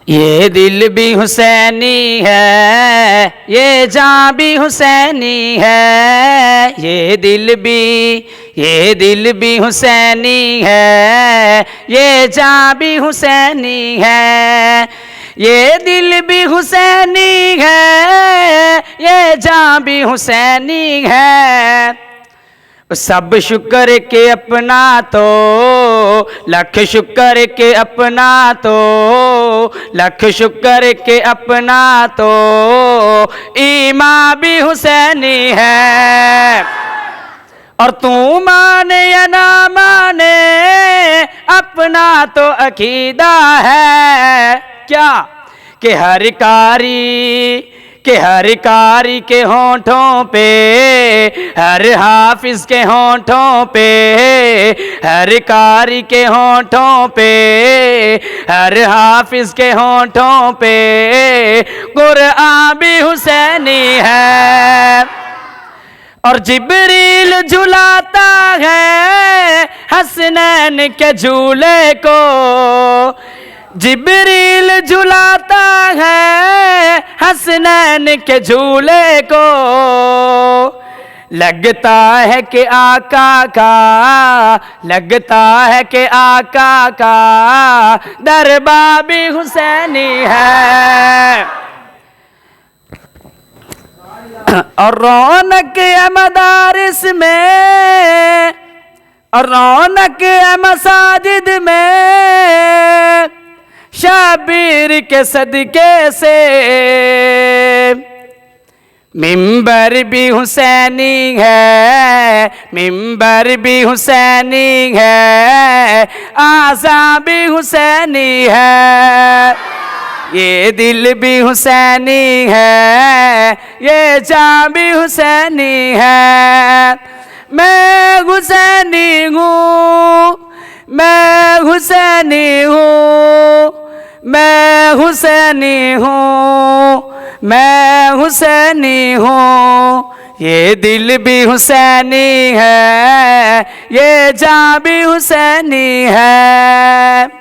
ये दिल भी हुसैनी है, ये जान भी हुसैनी है। ये दिल भी हुसैनी है, ये जान भी हुसैनी है। ये दिल भी हुसैनी है, ये जान भी हुसैनी है। सब शुक्र के अपना तो, लख शुक्र के अपना तो, लख शुक्र के अपना तो, ईमान भी हुसैनी है। और तू माने या ना माने, अपना तो अकीदा है। क्या कि हर कारी के होंठों पे, हर हाफिज के होंठों पे, हर कारी के होंठों पे, हर हाफिज के होंठों पे, कुरआन भी हुसैनी है। और जिब्रील झुलाता है हसनैन के झूले को, जिब्रील झुलाता है हसनैन के झूले को। लगता है कि आका का दरबार भी हुसैनी है। और रौनक मदारिस में, और रौनक मसाजिद में, शबीर के सदके से मिंबर भी हुसैनी है, मिंबर भी हुसैनी है, आज़ा भी हुसैनी है। ये दिल भी हुसैनी है, ये जान भी हुसैनी है। मैं हुसैनी हूँ, मैं हुसैनी हूँ, मैं हुसैनी हूँ, मैं हुसैनी हूँ। ये दिल भी हुसैनी है, ये जान भी हुसैनी है।